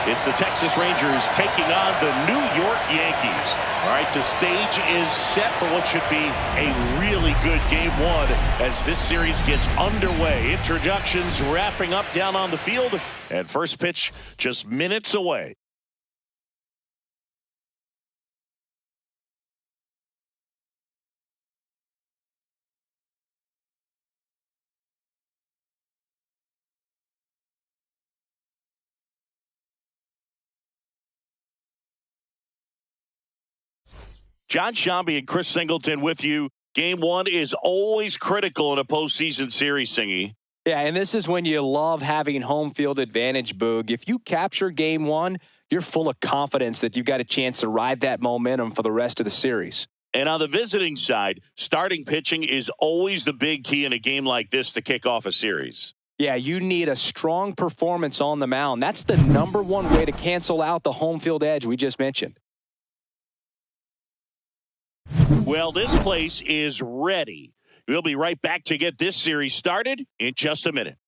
It's the Texas Rangers taking on the New York Yankees. All right, the stage is set for what should be a really good game one as this series gets underway. Introductions wrapping up down on the field, and first pitch just minutes away. John Shambi and Chris Singleton with you. Game one is always critical in a postseason series, Singy. Yeah, and this is when you love having home field advantage, Boog. If you capture game one, you're full of confidence that you've got a chance to ride that momentum for the rest of the series. And on the visiting side, starting pitching is always the big key in a game like this to kick off a series. Yeah, you need a strong performance on the mound. That's the number one way to cancel out the home field edge we just mentioned. Well, this place is ready. We'll be right back to get this series started in just a minute.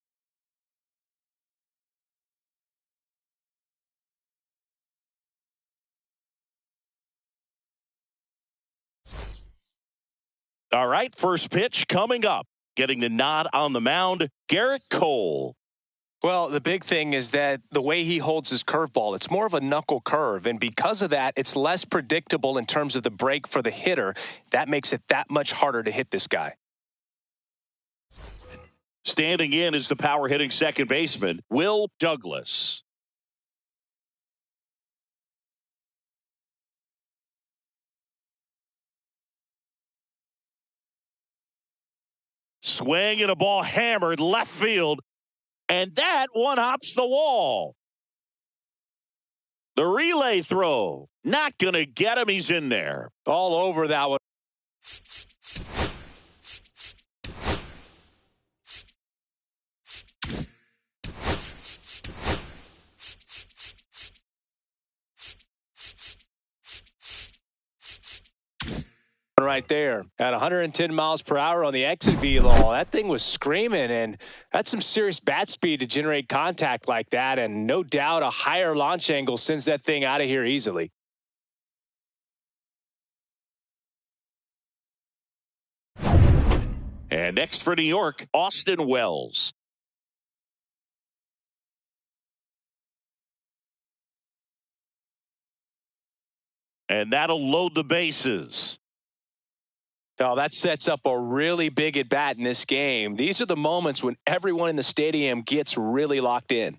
All right, first pitch coming up. Getting the nod on the mound, Garrett Cole. Well, the big thing is that the way he holds his curveball, it's more of a knuckle curve. And because of that, it's less predictable in terms of the break for the hitter. That makes it that much harder to hit this guy. Standing in is the power hitting second baseman, Will Douglas. Swing and a ball hammered left field. And that one hops the wall. The relay throw. Not going to get him. He's in there. All over that one. Right there at 110 miles per hour on the exit velo. That thing was screaming, and that's some serious bat speed to generate contact like that, and no doubt a higher launch angle sends that thing out of here easily. And next for New York, Austin Wells. And that'll load the bases. Oh, that sets up a really big at-bat in this game. These are the moments when everyone in the stadium gets really locked in.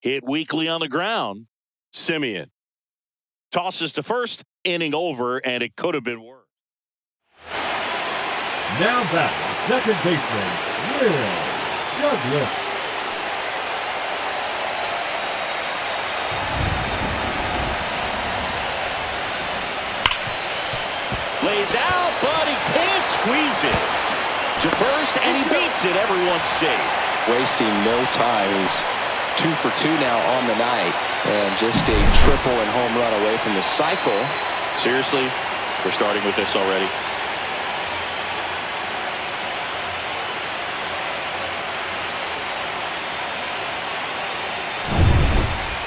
Hit weakly on the ground. Semien tosses to first, inning over, and it could have been worse. Now back, second baseman, Will Douglas. Lays out, but he can't squeeze it. To first, and he beats it. Everyone's safe. Wasting no time. He's 2 for 2 now on the night. And just a triple and home run away from the cycle. Seriously, we're starting with this already.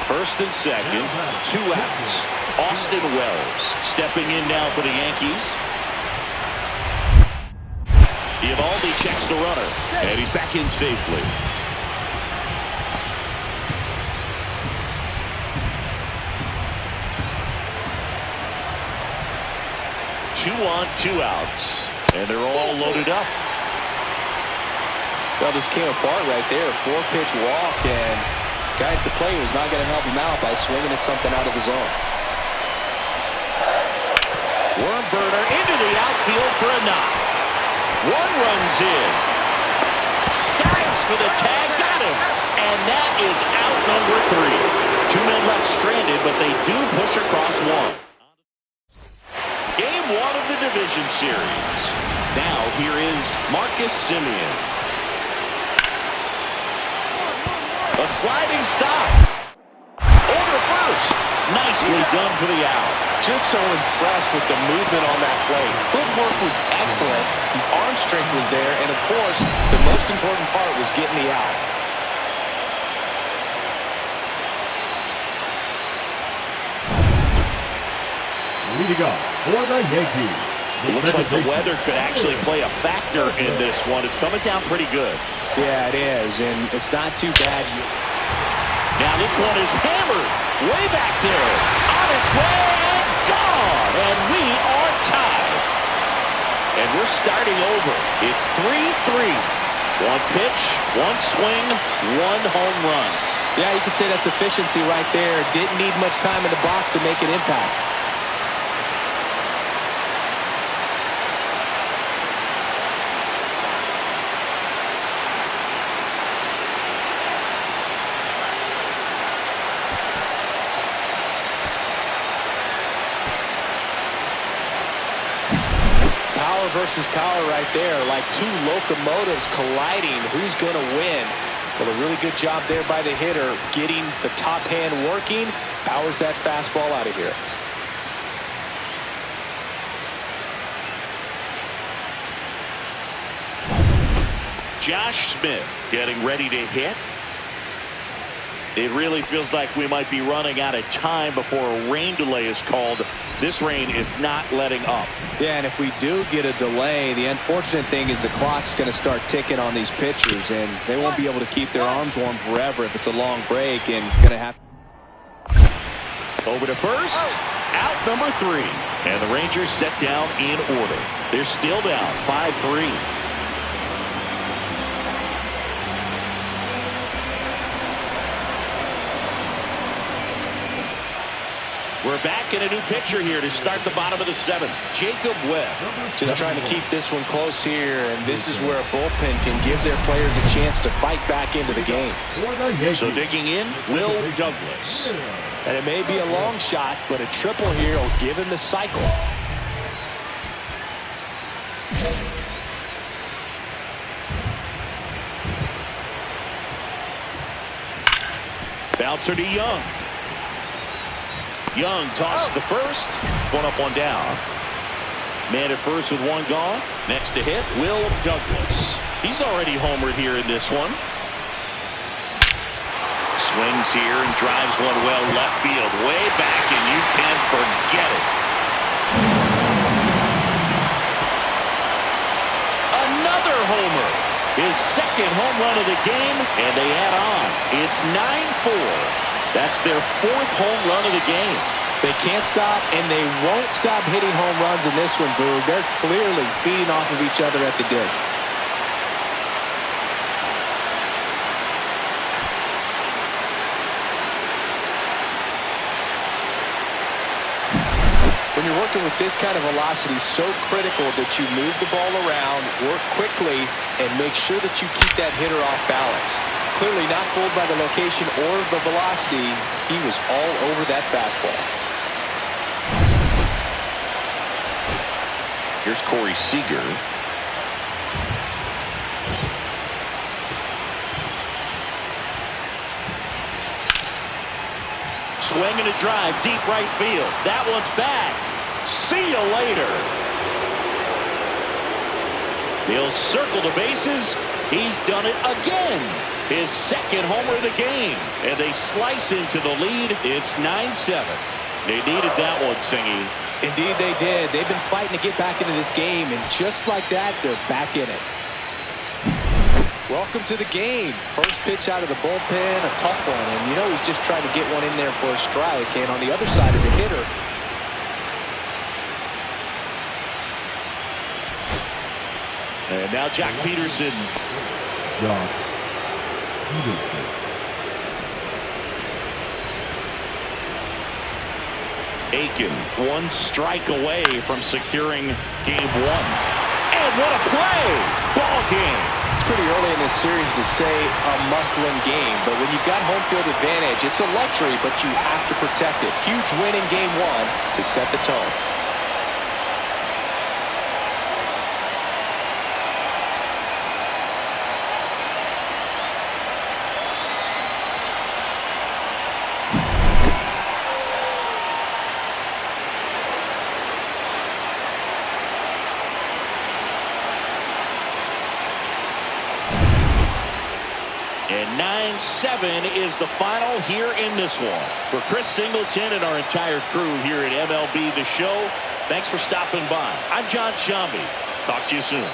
First and second, 2 outs. Austin Wells stepping in now for the Yankees. Eovaldi checks the runner, and he's back in safely. Two on, 2 outs, and they're all loaded up. Well, this came apart right there. 4-pitch walk, and guy at the plate was not going to help him out by swinging at something out of the zone. Worm burner into the outfield for a knock. 1 runs in. Dives for the tag, got him. And that is out number 3. 2 men left stranded, but they do push across 1. Game 1 of the division series. Now here is Marcus Semien. A sliding stop. Over first. Nicely done for the out. Just so impressed with the movement on that play. Footwork was excellent. The arm strength was there. And, of course, the most important part was getting the out. Leading up for the Yankees. It looks like the weather could actually play a factor in this one. It's coming down pretty good. Yeah, it is, and it's not too bad. Now this one is hammered way back there. On its way and gone. And we are tied. And we're starting over. It's 3-3. One pitch, one swing, one home run. Yeah, you could say that's efficiency right there. Didn't need much time in the box to make an impact. Power versus power right there, like two locomotives colliding. Who's going to win? Well, a really good job there by the hitter, getting the top hand working. Powers that fastball out of here. Josh Smith getting ready to hit. It really feels like we might be running out of time before a rain delay is called. This rain is not letting up. Yeah, and if we do get a delay, the unfortunate thing is the clock's going to start ticking on these pitchers, and they won't be able to keep their arms warm forever if it's a long break, and going to have. Over to first, out number 3. And the Rangers set down in order. They're still down 5-3. We're back in a new pitcher here to start the bottom of the 7th. Jacob Webb. Just trying to keep this one close here, and this is where a bullpen can give their players a chance to fight back into the game. So digging in, Will Douglas. And it may be a long shot, but a triple here will give him the cycle. Bouncer to Young. Young tosses the first. One up, one down. Man at first with one gone. Next to hit, Will Douglas. He's already homered here in this one. Swings here and drives one well left field. Way back, and you can forget it. Another homer. His second home run of the game, and they add on. It's 9-4. That's their 4th home run of the game. They can't stop, and they won't stop hitting home runs in this one, Boog. They're clearly feeding off of each other at the dish. When you're working with this kind of velocity, so critical that you move the ball around, work quickly, and make sure that you keep that hitter off balance. Clearly not fooled by the location or the velocity. He was all over that fastball. Here's Corey Seager. Swing and a drive, deep right field. That one's back. See you later. He'll circle the bases. He's done it again. His second homer of the game. And they slice into the lead. It's 9-7. They needed that one, Singy. Indeed they did. They've been fighting to get back into this game, and just like that, they're back in it. Welcome to the game. First pitch out of the bullpen, a tough one, and you know he's just trying to get one in there for a strike, and on the other side is a hitter. And now Jack Peterson. Josh Peterson. Aiken, one strike away from securing game 1. And what a play! Ball game. It's pretty early in this series to say a must-win game, but when you've got home field advantage, it's a luxury, but you have to protect it. Huge win in game 1 to set the tone. And 9-7. 7 is the final here in this one. For Chris Singleton and our entire crew here at MLB The Show, thanks for stopping by. I'm John Shambi. Talk to you soon.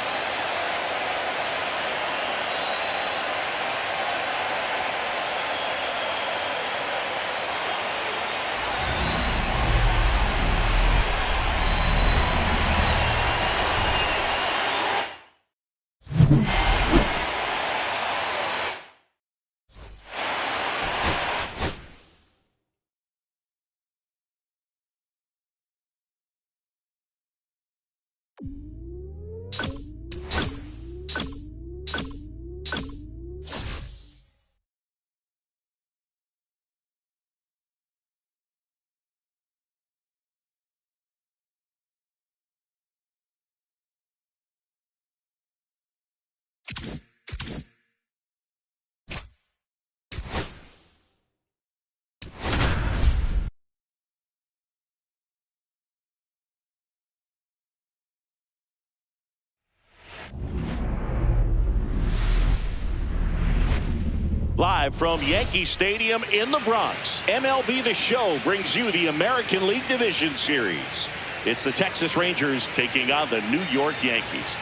Live from Yankee Stadium in the Bronx, MLB The Show brings you the American League Division Series. It's the Texas Rangers taking on the New York Yankees.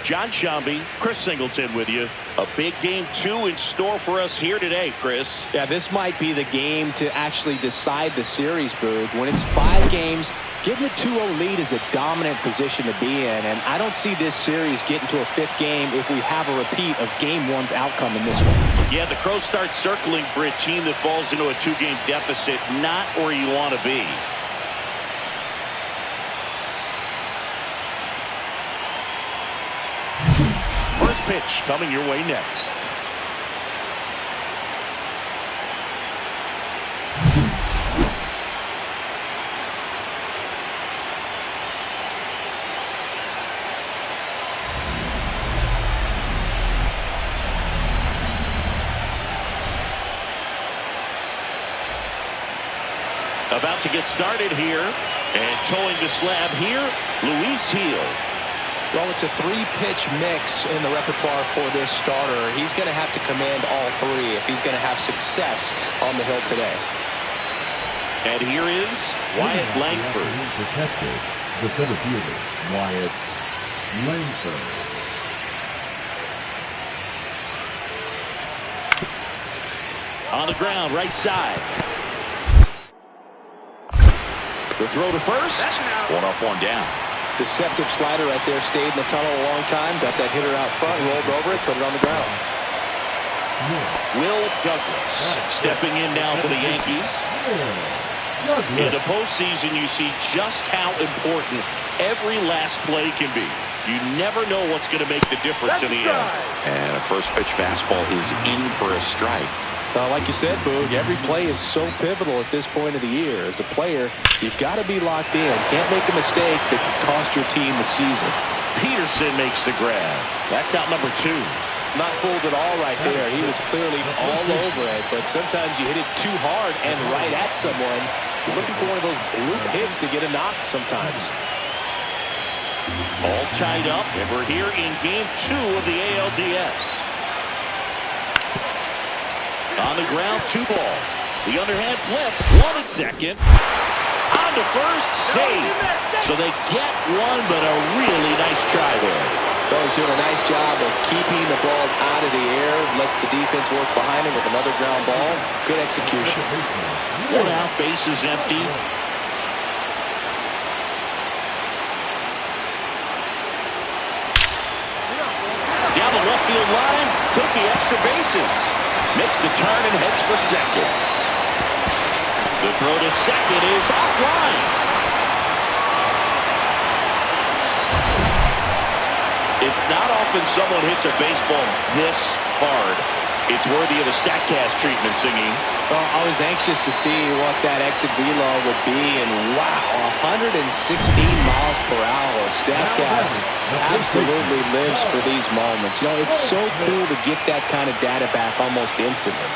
John Shambi, Chris Singleton with you. A big game 2 in store for us here today, Chris. Yeah, this might be the game to actually decide the series, Boog. When it's 5 games, getting a 2-0 lead is a dominant position to be in, and I don't see this series getting to a 5th game if we have a repeat of Game 1's outcome in this one. Yeah, the Crows start circling for a team that falls into a 2-game deficit, not where you want to be. First pitch coming your way next. About to get started here, and towing the slab here, Luis Gil. Well, it's a 3-pitch mix in the repertoire for this starter. He's going to have to command all 3 if he's going to have success on the hill today. And here is Wyatt Langford. Protected, the center fielder, Wyatt Langford. On the ground, right side. The throw to first. One up, one down. Deceptive slider right there. Stayed in the tunnel a long time. Got that hitter out front. Rolled over it. Put it on the ground. Will Douglas stepping in now for the Yankees. In the postseason, you see just how important every last play can be. You never know what's going to make the difference in the end. And a first pitch fastball is in for a strike. Like you said, Boog, every play is so pivotal at this point of the year. As a player, you've got to be locked in. Can't make a mistake that could cost your team the season. Peterson makes the grab. That's out number 2. Not fooled at all right there. He was clearly all over it, but sometimes you hit it too hard and right at someone. You're looking for one of those loop hits to get a knock sometimes. All tied up, and we're here in Game 2 of the ALDS. On the ground, 2 ball. The underhand flip, 1 at second. On to first, save. So they get one, but a really nice try there. Well, he's doing a nice job of keeping the ball out of the air. Lets the defense work behind him with another ground ball. Good execution. 1 out, base is empty. Down the left field line, could be extra bases. Makes the turn and heads for second. The throw to second is offline. It's not often someone hits a baseball this hard. It's worthy of a StatCast treatment, Singy. Well, I was anxious to see what that exit velo would be, and wow, 116 miles per hour. StatCast absolutely lives for these moments. You know, it's so cool to get that kind of data back almost instantly.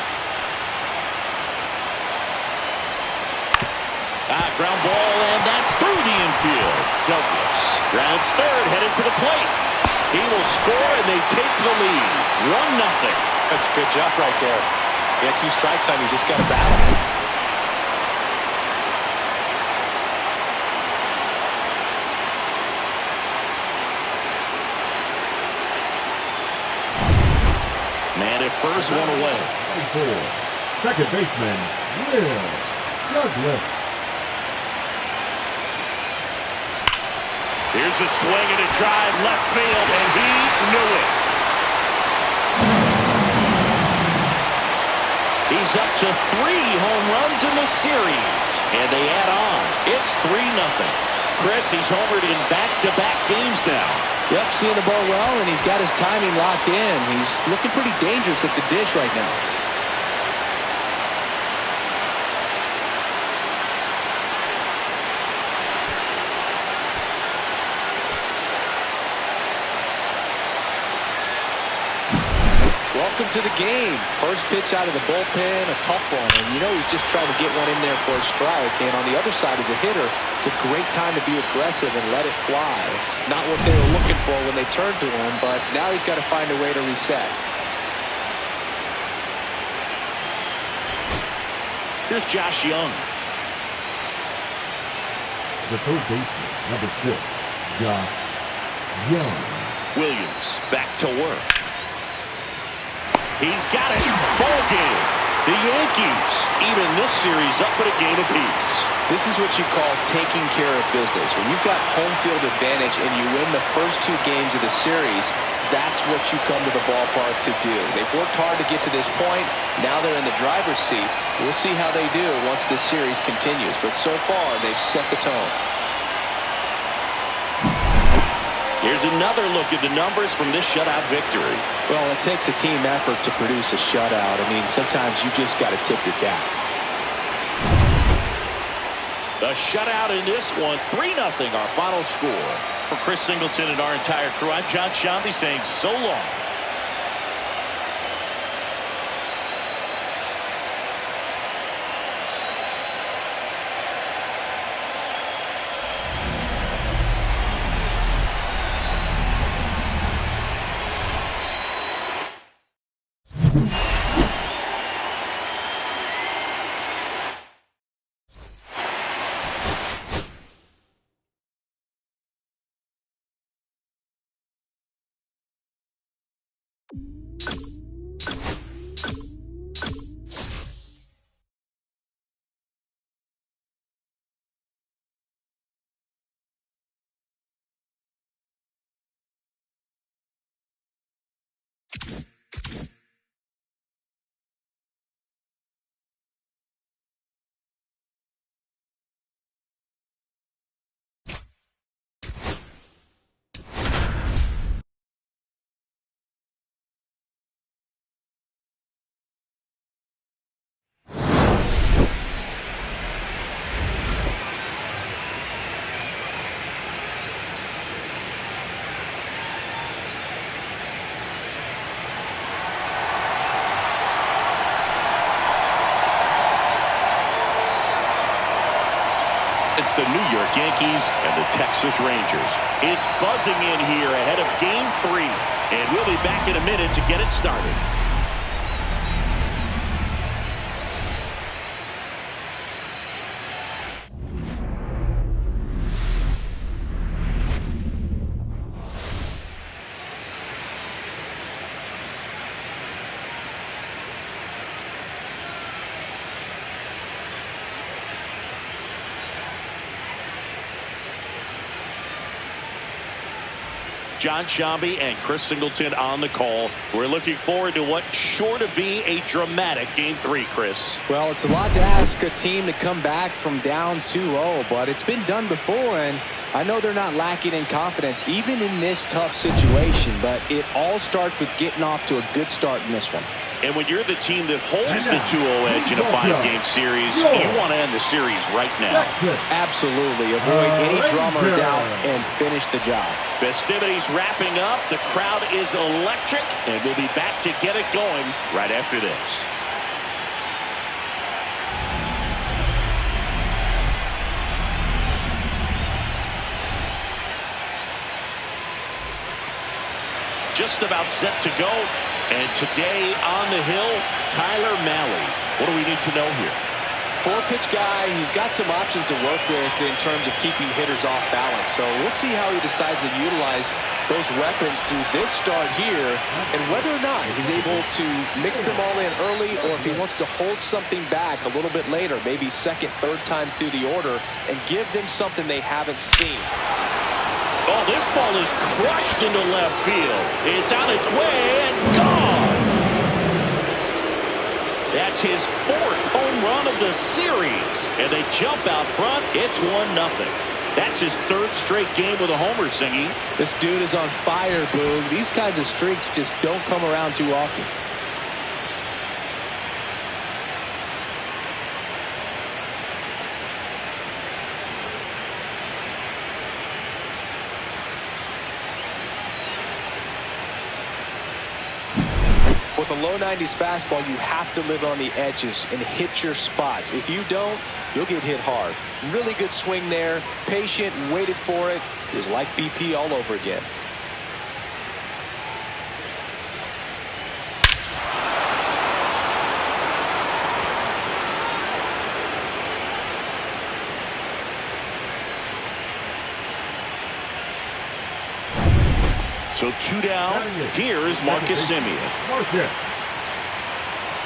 Ground ball, and that's through the infield. Douglas grounds third, headed for the plate. He will score, and they take the lead. 1-0. That's a good job right there. You got 2 strikes on you. Just got to battle. Man at first, one away. Second baseman, Will Douglas. Here's a swing and a drive left field, and he knew it. He's up to 3 home runs in the series, and they add on. It's 3-0. Chris, he's homered in back-to-back games now. Yep, seeing the ball well, and he's got his timing locked in. He's looking pretty dangerous at the dish right now. Welcome to the game. First pitch out of the bullpen, a tough one. And you know he's just trying to get one in there for a strike. And on the other side as a hitter, it's a great time to be aggressive and let it fly. It's not what they were looking for when they turned to him, but now he's got to find a way to reset. Here's Josh Young. The third baseman, number 6, Josh Young. Williams back to work. He's got it. Ball game. The Yankees even this series up at a game apiece. This is what you call taking care of business. When you've got home field advantage and you win the first 2 games of the series, that's what you come to the ballpark to do. They've worked hard to get to this point. Now they're in the driver's seat. We'll see how they do once this series continues. But so far, they've set the tone. Here's another look at the numbers from this shutout victory. Well, it takes a team effort to produce a shutout. I mean, sometimes you just got to tip your cap. The shutout in this one, 3-0 our final score. For Chris Singleton and our entire crew, I'm John Shambi saying so long. It's the New York Yankees and the Texas Rangers. It's buzzing in here ahead of Game 3. And we'll be back in a minute to get it started. John Shambi and Chris Singleton on the call. We're looking forward to what's sure to be a dramatic Game 3, Chris. Well, it's a lot to ask a team to come back from down 2-0, but it's been done before, and I know they're not lacking in confidence, even in this tough situation, but it all starts with getting off to a good start in this one. And when you're the team that holds the 2-0 edge in a 5-game series, you want to end the series right now. Absolutely. Avoid any drama or doubt and finish the job. Festivities wrapping up. The crowd is electric, and we'll be back to get it going right after this. just about set to go. And today on the hill, Tyler Mahle. What do we need to know here? Four-pitch guy, he's got some options to work with in terms of keeping hitters off balance. So we'll see how he decides to utilize those weapons through this start here, and whether or not he's able to mix them all in early, or if he wants to hold something back a little bit later, maybe second, third time through the order, and give them something they haven't seen. Oh, this ball is crushed into left field. It's on its way and gone. That's his fourth home run of the series. And they jump out front. It's 1-0. That's his third straight game with a homer, Singy. This dude is on fire, Boog. These kinds of streaks just don't come around too often. With a low 90s fastball, you have to live on the edges and hit your spots. If you don't, you'll get hit hard. Really good swing there. Patient, waited for it. It was like BP all over again. So 2 down. Here's Marcus Semien. Marcus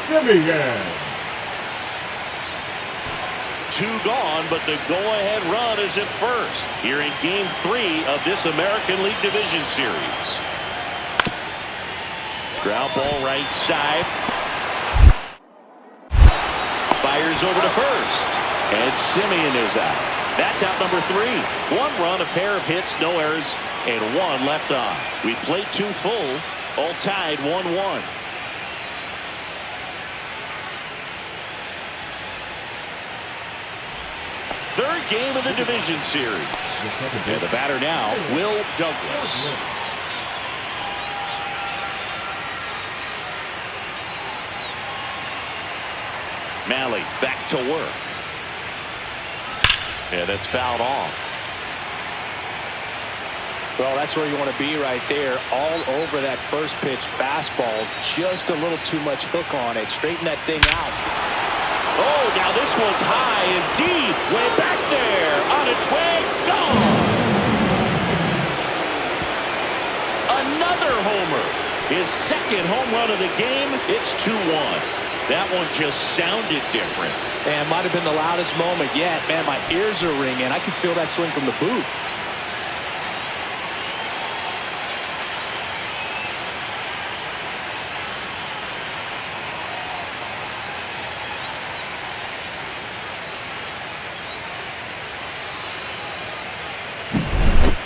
Semien. 2 gone, but the go-ahead run is at first here in Game 3 of this American League Division Series. Ground ball right side. Fires over to first. And Semien is out. That's out number 3. 1 run, a pair of hits, no errors, and 1 left on. We played 2 full, all tied 1-1. Third game of the division series. And the batter now, Will Douglas. Mahle back to work. Yeah, that's fouled off. Well, that's where you want to be right there. All over that first pitch fastball. Just a little too much hook on it. Straighten that thing out. Oh, now this one's high and deep. Way back there. On its way. Gone. Another homer. His second home run of the game. It's 2-1. That one just sounded different. And might have been the loudest moment yet. Man, my ears are ringing. I can feel that swing from the booth.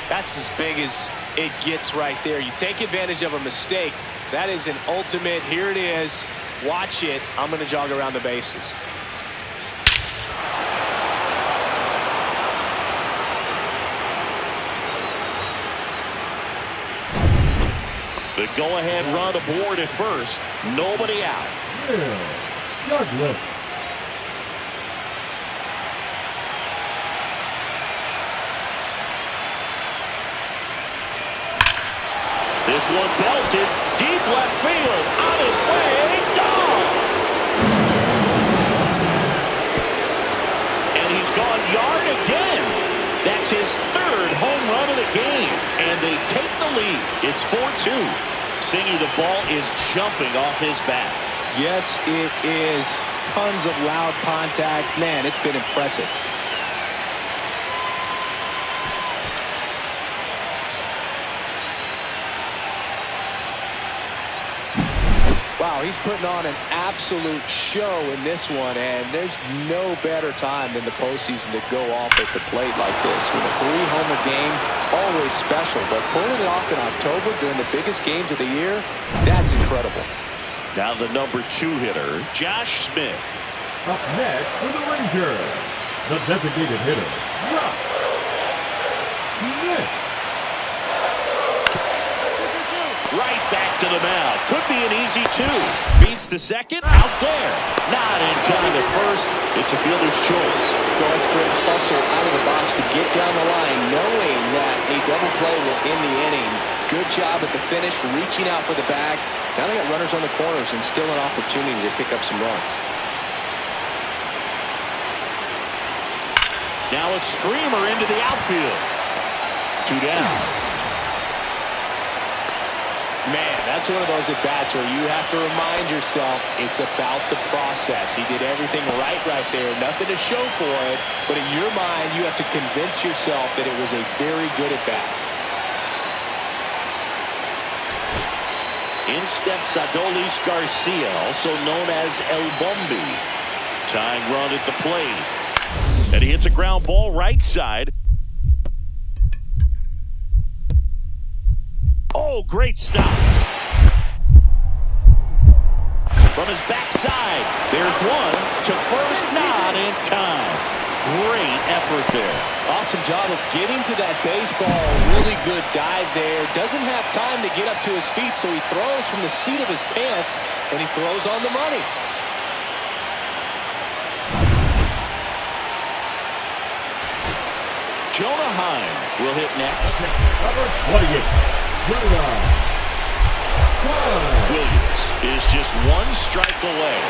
That's as big as it gets right there. You take advantage of a mistake. That is an ultimate. Here it is. Watch it. I'm going to jog around the bases. The go-ahead run aboard at first. Nobody out. Yeah, Douglas. This one belted. Deep left field. On its way. Gone. And he's gone yard again. That's his third home run of the game. And they take the lead. It's 4-2. Singy, the ball is jumping off his bat. Yes, it is. Tons of loud contact. Man, it's been impressive. Wow, he's putting on an absolute show in this one, and there's no better time than the postseason to go off at the plate like this. With a 3-homer game, always special, but pulling it off in October during the biggest games of the year, that's incredible. Now the number 2 hitter, Josh Smith. Up next for the Rangers, the designated hitter, Josh Smith. Right back to the mound. Could be an easy 2. Feeds to second. Out there. Not in time at first. It's a fielder's choice. Well, it's great hustle out of the box to get down the line, knowing that a double play will end the inning. Good job at the finish, reaching out for the bag. Now they got runners on the corners and still an opportunity to pick up some runs. Now a screamer into the outfield. 2 down. Man, that's one of those at-bats where you have to remind yourself it's about the process. He did everything right there. Nothing to show for it. But in your mind, you have to convince yourself that it was a very good at-bat. In steps Adolis Garcia, also known as El Bombi. Tying run at the plate. And he hits a ground ball right side. Oh, great stop. From his backside, there's one to first, not in time. Great effort there. Awesome job of getting to that baseball. Really good dive there. Doesn't have time to get up to his feet, so he throws from the seat of his pants, and he throws on the money. Jonah Heim will hit next. Number 28. Williams is just one strike away.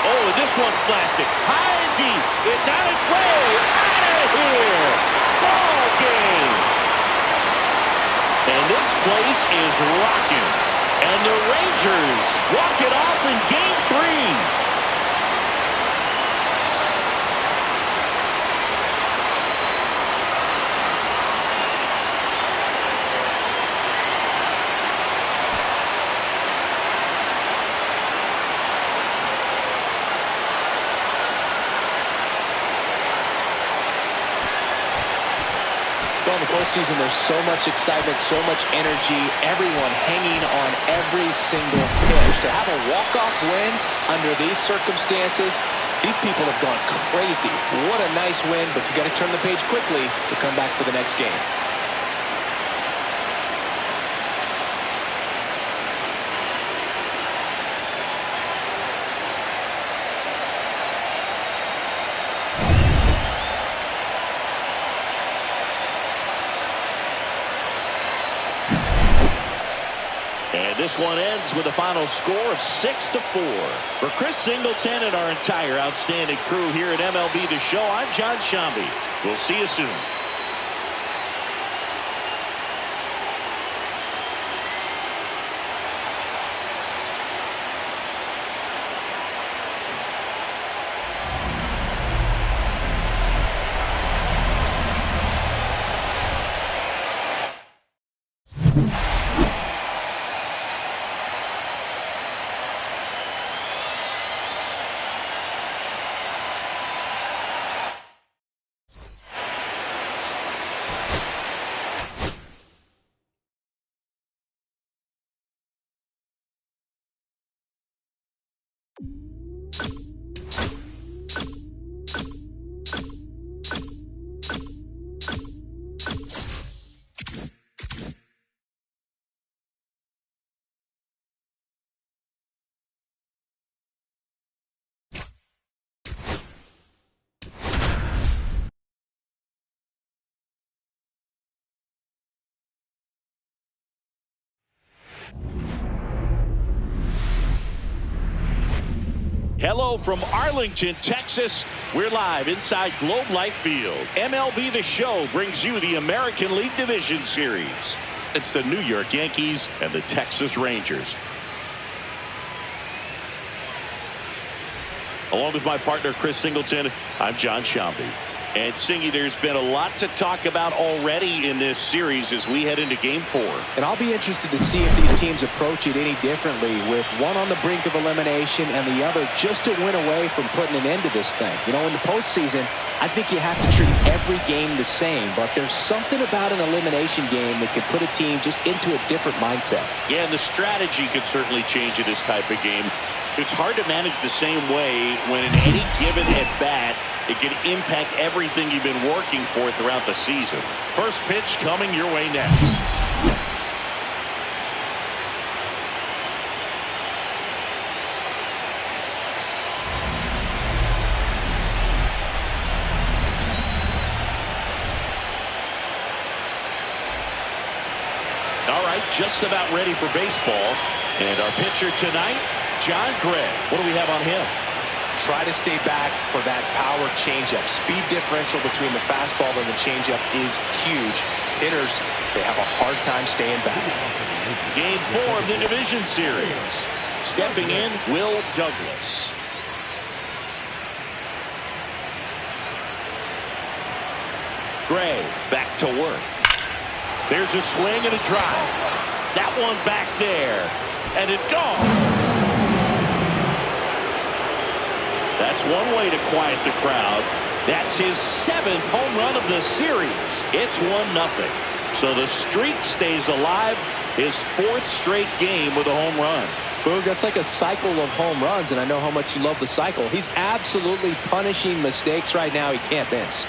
Oh, and this one's blasted. High and deep. It's on its way. Out of here. Ball game. And this place is rocking. And the Rangers walk it off in Game 3. In the postseason, there's so much excitement, so much energy, everyone hanging on every single pitch. To have a walk-off win under these circumstances, these people have gone crazy. What a nice win, but you got to turn the page quickly to come back for the next game. This one ends with a final score of 6-4. For Chris Singleton and our entire outstanding crew here at MLB The Show, I'm John Shambi. We'll see you soon. Hello from Arlington, Texas. We're live inside Globe Life Field. MLB The Show brings you the American League Division Series. It's the New York Yankees and the Texas Rangers. Along with my partner, Chris Singleton, I'm John Shambi. And Singy, there's been a lot to talk about already in this series as we head into Game 4. And I'll be interested to see if these teams approach it any differently, with one on the brink of elimination and the other just to win away from putting an end to this thing. You know, in the postseason, I think you have to treat every game the same, but there's something about an elimination game that could put a team just into a different mindset. Yeah, and the strategy could certainly change in this type of game. It's hard to manage the same way when in any given at-bat, it can impact everything you've been working for throughout the season. First pitch coming your way next. just about ready for baseball. And our pitcher tonight, John Gray. What do we have on him? Try to stay back for that power changeup. Speed differential between the fastball and the changeup is huge. Hitters, they have a hard time staying back. Game 4 of the division series. Stepping in, Will Douglas. Gray back to work. There's a swing and a drive. That one back there. And it's gone. That's one way to quiet the crowd. That's his 7th home run of the series. It's 1-0. So the streak stays alive. His 4th straight game with a home run. Boog, that's like a cycle of home runs, and I know how much you love the cycle. He's absolutely punishing mistakes right now he can't miss.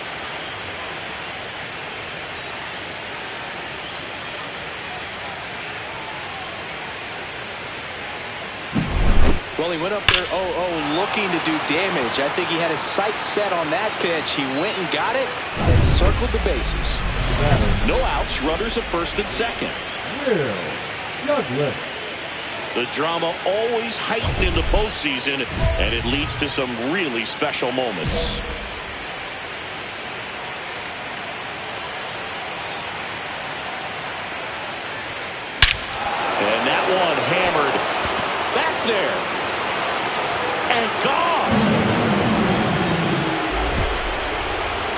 Well, he went up there 0-0 looking to do damage. I think he had his sights set on that pitch. He went and got it and circled the bases. No outs, runners at first and second. Will Douglas. The drama always heightened in the postseason, and it leads to some really special moments. And that one hammered back there. And gone.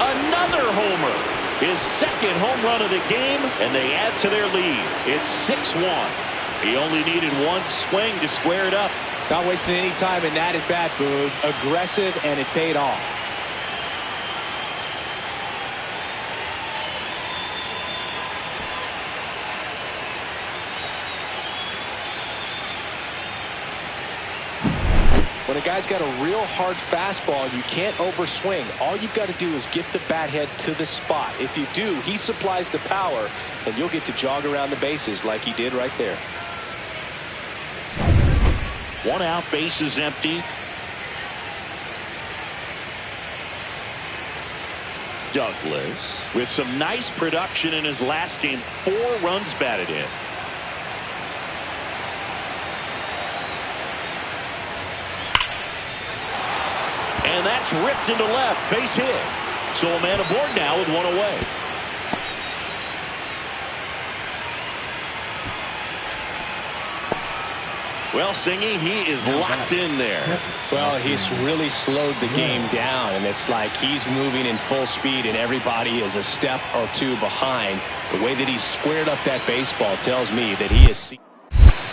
Another homer. His 2nd home run of the game, and they add to their lead. It's 6-1. He only needed one swing to square it up. Not wasting any time in that at bat, Boog. Aggressive, and it paid off. When a guy's got a real hard fastball, you can't overswing. All you've got to do is get the bat head to the spot. If you do, he supplies the power, and you'll get to jog around the bases like he did right there. 1 out, bases empty. Douglas with some nice production in his last game. 4 runs batted in. And that's ripped into left. Base hit. So a man aboard now with 1 away. Well, Singy, he is locked in there. Well, he's really slowed the game down, and it's like he's moving in full speed, and everybody is a step or 2 behind. The way that he squared up that baseball tells me that he is.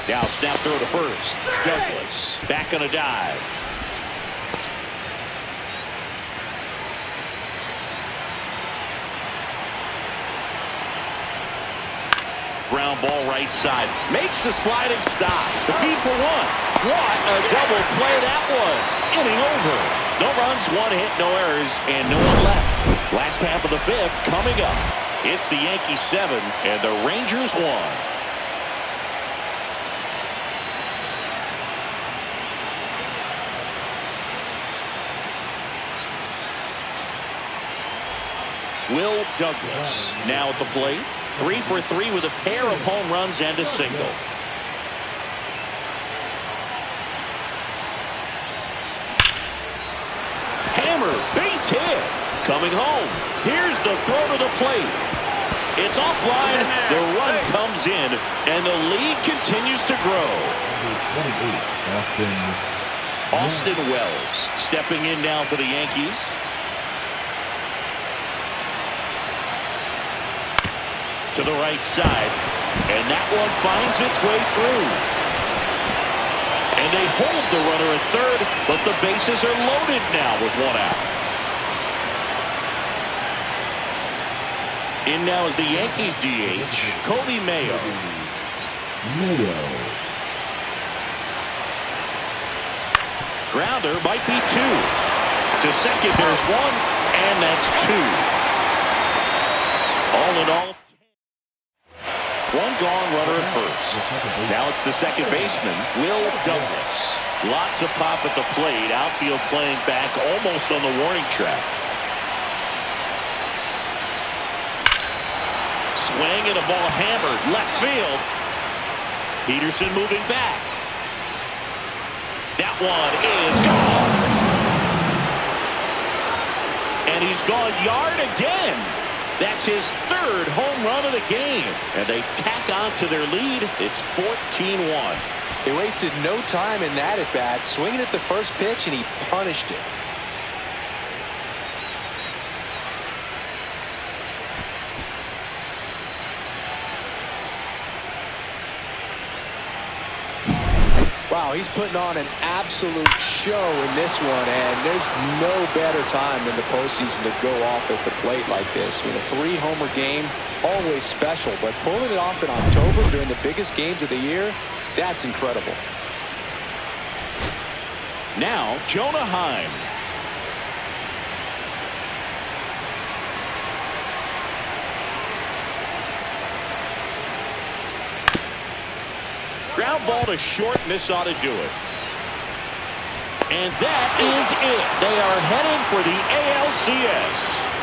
Now snap throw to first. Douglas back on a dive. Ground ball right side. Makes the sliding stop. The feed for 1. What a double play that was. Inning over. No runs, 1 hit, no errors, and no one left. Last half of the 5th coming up. It's the Yankees 7 and the Rangers 1. Will Douglas now at the plate. 3 for 3 with a pair of home runs and a single. Hammer, base hit. Coming home. Here's the throw to the plate. It's offline. The run comes in, and the lead continues to grow. Austin Wells stepping in now for the Yankees. To the right side, and that one finds its way through. And they hold the runner at third, but the bases are loaded now with 1 out. In now is the Yankees DH, Kobe Mayo. Grounder might be 2. To second, there's 1, and that's 2. All in all, 1 gone, runner at first. Now it's the second baseman, Will Douglas. Lots of pop at the plate. Outfield playing back almost on the warning track. Swing and a ball hammered left field. Peterson moving back. That one is gone. And he's gone yard again. That's his third home run of the game. And they tack on to their lead. It's 14-1. They wasted no time in that at bat, swinging at the first pitch, and he punished it. Wow, he's putting on an absolute show in this one, and there's no better time than the postseason to go off at the plate like this. I mean, a 3-homer game, always special, but pulling it off in October during the biggest games of the year, that's incredible. Now, Jonah Heim. Ground ball to short, and this ought to do it. And that is it. They are headed for the ALCS.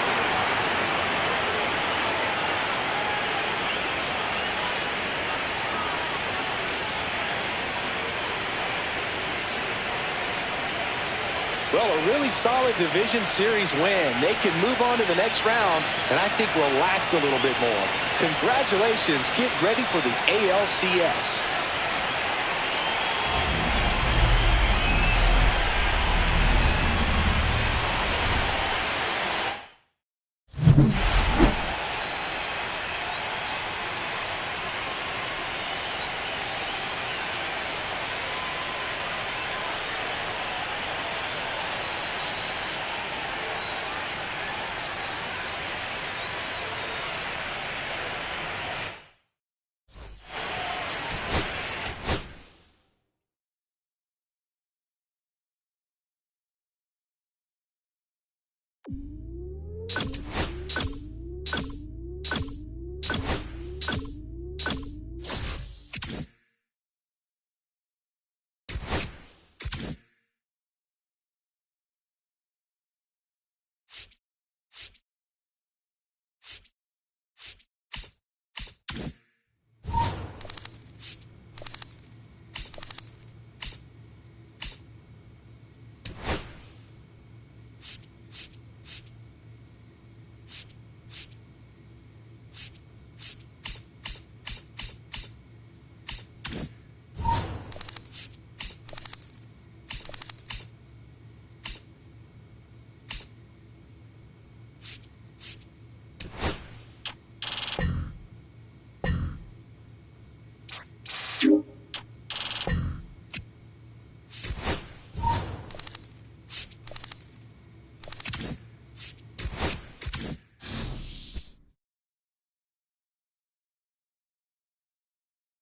Well, a really solid division series win. They can move on to the next round and I think relax a little bit more. Congratulations. Get ready for the ALCS.